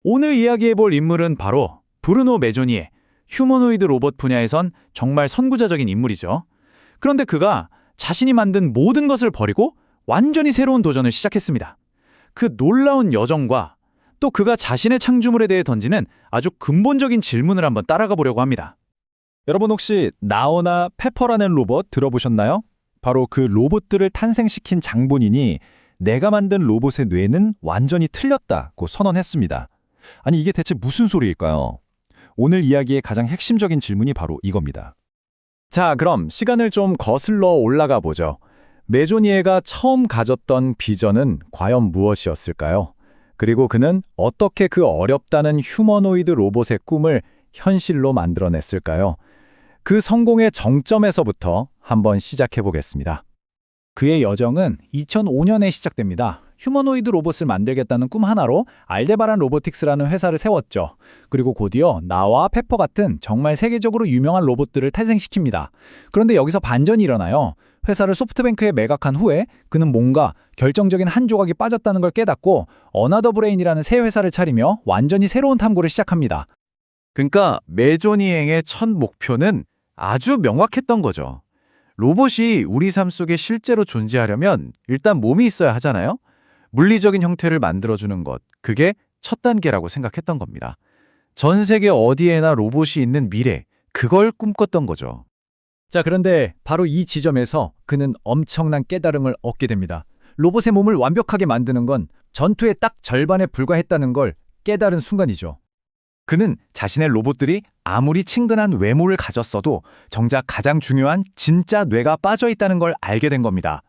오늘 이야기해볼 인물은 바로 브루노 메조니에, 휴머노이드 로봇 분야에선 정말 선구자적인 인물이죠. 그런데 그가 자신이 만든 모든 것을 버리고 완전히 새로운 도전을 시작했습니다. 그 놀라운 여정과 또 그가 자신의 창조물에 대해 던지는 아주 근본적인 질문을 한번 따라가 보려고 합니다. 여러분 혹시 나오나 페퍼라는 로봇 들어보셨나요? 바로 그 로봇들을 탄생시킨 장본인이 내가 만든 로봇의 뇌는 완전히 틀렸다고 선언했습니다. 아니 이게 대체 무슨 소리일까요? 오늘 이야기의 가장 핵심적인 질문이 바로 이겁니다. 자, 그럼 시간을 좀 거슬러 올라가 보죠. 메조니에가 처음 가졌던 비전은 과연 무엇이었을까요? 그리고 그는 어떻게 그 어렵다는 휴머노이드 로봇의 꿈을 현실로 만들어냈을까요? 그 성공의 정점에서부터 한번 시작해 보겠습니다. 그의 여정은 2005년에 시작됩니다. 휴머노이드 로봇을 만들겠다는 꿈 하나로 알데바란 로보틱스라는 회사를 세웠죠. 그리고 곧이어 나와 페퍼 같은 정말 세계적으로 유명한 로봇들을 탄생시킵니다. 그런데 여기서 반전이 일어나요. 회사를 소프트뱅크에 매각한 후에 그는 뭔가 결정적인 한 조각이 빠졌다는 걸 깨닫고 어나더 브레인이라는 새 회사를 차리며 완전히 새로운 탐구를 시작합니다. 그러니까 메조니행의 첫 목표는 아주 명확했던 거죠. 로봇이 우리 삶 속에 실제로 존재하려면 일단 몸이 있어야 하잖아요. 물리적인 형태를 만들어주는 것, 그게 첫 단계라고 생각했던 겁니다. 전 세계 어디에나 로봇이 있는 미래, 그걸 꿈꿨던 거죠. 자, 그런데 바로 이 지점에서 그는 엄청난 깨달음을 얻게 됩니다. 로봇의 몸을 완벽하게 만드는 건 전투의 딱 절반에 불과했다는 걸 깨달은 순간이죠. 그는 자신의 로봇들이 아무리 친근한 외모를 가졌어도 정작 가장 중요한 진짜 뇌가 빠져 있다는 걸 알게 된 겁니다.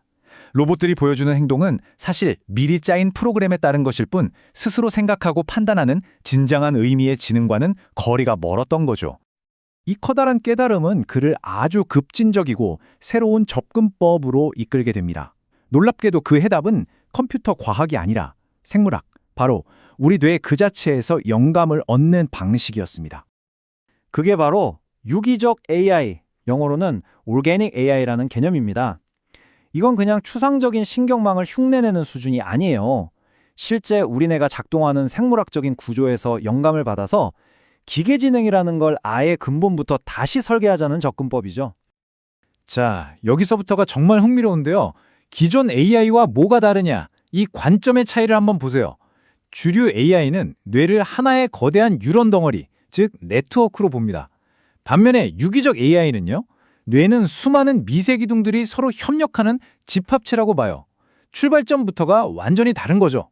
로봇들이 보여주는 행동은 사실 미리 짜인 프로그램에 따른 것일 뿐 스스로 생각하고 판단하는 진정한 의미의 지능과는 거리가 멀었던 거죠. 이 커다란 깨달음은 그를 아주 급진적이고 새로운 접근법으로 이끌게 됩니다. 놀랍게도 그 해답은 컴퓨터 과학이 아니라 생물학, 바로 우리 뇌 그 자체에서 영감을 얻는 방식이었습니다. 그게 바로 유기적 AI, 영어로는 Organic AI라는 개념입니다. 이건 그냥 추상적인 신경망을 흉내내는 수준이 아니에요. 실제 우리 뇌가 작동하는 생물학적인 구조에서 영감을 받아서 기계지능이라는 걸 아예 근본부터 다시 설계하자는 접근법이죠. 자, 여기서부터가 정말 흥미로운데요. 기존 AI와 뭐가 다르냐? 이 관점의 차이를 한번 보세요. 주류 AI는 뇌를 하나의 거대한 뉴런 덩어리, 즉 네트워크로 봅니다. 반면에 유기적 AI는요, 뇌는 수많은 미세 기둥들이 서로 협력하는 집합체라고 봐요. 출발점부터가 완전히 다른 거죠.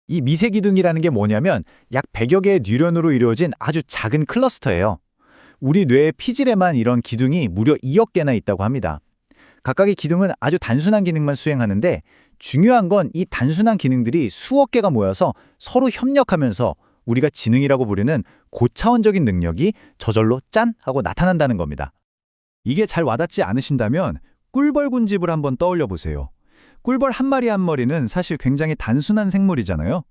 이 미세 기둥이라는 게 뭐냐면 약 100여 개의 뉴런으로 이루어진 아주 작은 클러스터예요. 우리 뇌의 피질에만 이런 기둥이 무려 2억 개나 있다고 합니다. 각각의 기둥은 아주 단순한 기능만 수행하는데 중요한 건 이 단순한 기능들이 수억 개가 모여서 서로 협력하면서 우리가 지능이라고 부르는 고차원적인 능력이 저절로 짠! 하고 나타난다는 겁니다. 이게 잘 와닿지 않으신다면 꿀벌군집을 한번 떠올려 보세요. 꿀벌 한 마리 한 마리는 사실 굉장히 단순한 생물이잖아요.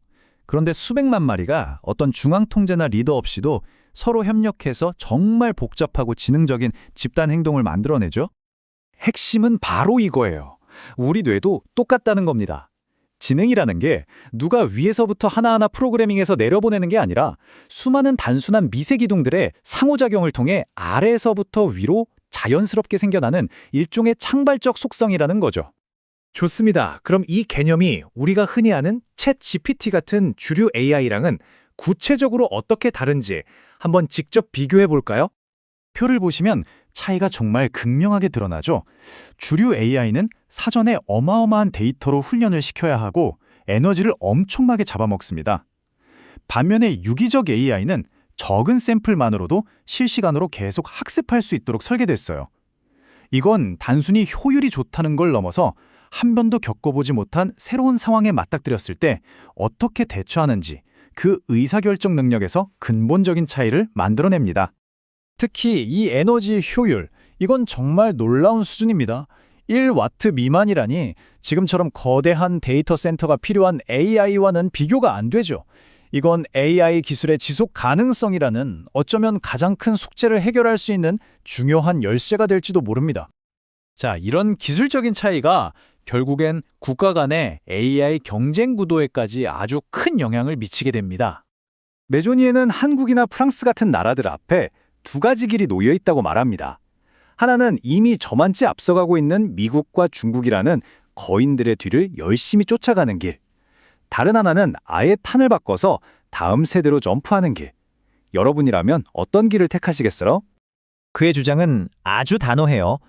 그런데 수백만 마리가 어떤 중앙 통제나 리더 없이도 서로 협력해서 정말 복잡하고 지능적인 집단 행동을 만들어내죠. 핵심은 바로 이거예요. 우리 뇌도 똑같다는 겁니다. 지능이라는 게 누가 위에서부터 하나하나 프로그래밍해서 내려보내는 게 아니라 수많은 단순한 미세 기둥들의 상호작용을 통해 아래에서부터 위로 자연스럽게 생겨나는 일종의 창발적 속성이라는 거죠. 좋습니다. 그럼 이 개념이 우리가 흔히 아는 챗 GPT 같은 주류 AI랑은 구체적으로 어떻게 다른지 한번 직접 비교해 볼까요? 표를 보시면 차이가 정말 극명하게 드러나죠. 주류 AI는 사전에 어마어마한 데이터로 훈련을 시켜야 하고 에너지를 엄청나게 잡아먹습니다. 반면에 유기적 AI는 적은 샘플만으로도 실시간으로 계속 학습할 수 있도록 설계됐어요. 이건 단순히 효율이 좋다는 걸 넘어서 한 번도 겪어보지 못한 새로운 상황에 맞닥뜨렸을 때 어떻게 대처하는지 그 의사결정 능력에서 근본적인 차이를 만들어냅니다. 특히 이 에너지 효율, 이건 정말 놀라운 수준입니다. 1와트 미만이라니 지금처럼 거대한 데이터 센터가 필요한 AI와는 비교가 안 되죠. 이건 AI 기술의 지속 가능성이라는 어쩌면 가장 큰 숙제를 해결할 수 있는 중요한 열쇠가 될지도 모릅니다. 자, 이런 기술적인 차이가 결국엔 국가 간의 AI 경쟁 구도에까지 아주 큰 영향을 미치게 됩니다. 메조니에는 한국이나 프랑스 같은 나라들 앞에 두 가지 길이 놓여 있다고 말합니다. 하나는 이미 저만치 앞서가고 있는 미국과 중국이라는 거인들의 뒤를 열심히 쫓아가는 길. 다른 하나는 아예 판을 바꿔서 다음 세대로 점프하는 길. 여러분이라면 어떤 길을 택하시겠어요? 그의 주장은 아주 단호해요.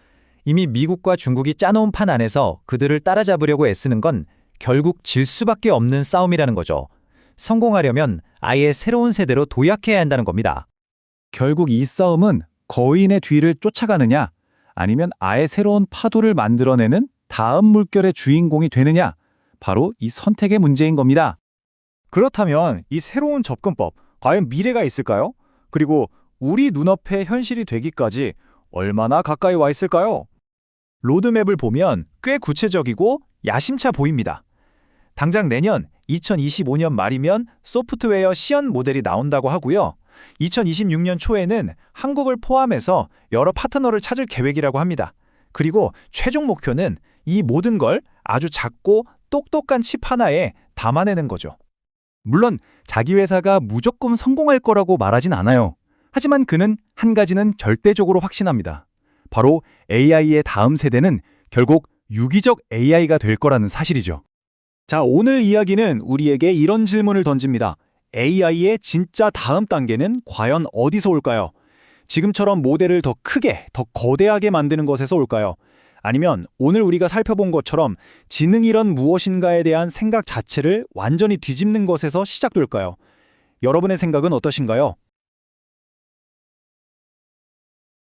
이미 미국과 중국이 짜놓은 판 안에서 그들을 따라잡으려고 애쓰는 건 결국 질 수밖에 없는 싸움이라는 거죠. 성공하려면 아예 새로운 세대로 도약해야 한다는 겁니다. 결국 이 싸움은 거인의 뒤를 쫓아가느냐, 아니면 아예 새로운 파도를 만들어내는 다음 물결의 주인공이 되느냐, 바로 이 선택의 문제인 겁니다. 그렇다면 이 새로운 접근법, 과연 미래가 있을까요? 그리고 우리 눈앞에 현실이 되기까지 얼마나 가까이 와 있을까요? 로드맵을 보면 꽤 구체적이고 야심차 보입니다. 당장 내년 2025년 말이면 소프트웨어 시연 모델이 나온다고 하고요. 2026년 초에는 한국을 포함해서 여러 파트너를 찾을 계획이라고 합니다. 그리고 최종 목표는 이 모든 걸 아주 작고 똑똑한 칩 하나에 담아내는 거죠. 물론 자기 회사가 무조건 성공할 거라고 말하진 않아요. 하지만 그는 한 가지는 절대적으로 확신합니다. 바로 AI의 다음 세대는 결국 유기적 AI가 될 거라는 사실이죠. 자, 오늘 이야기는 우리에게 이런 질문을 던집니다. AI의 진짜 다음 단계는 과연 어디서 올까요? 지금처럼 모델을 더 크게, 더 거대하게 만드는 것에서 올까요? 아니면 오늘 우리가 살펴본 것처럼 지능이란 무엇인가에 대한 생각 자체를 완전히 뒤집는 것에서 시작될까요? 여러분의 생각은 어떠신가요?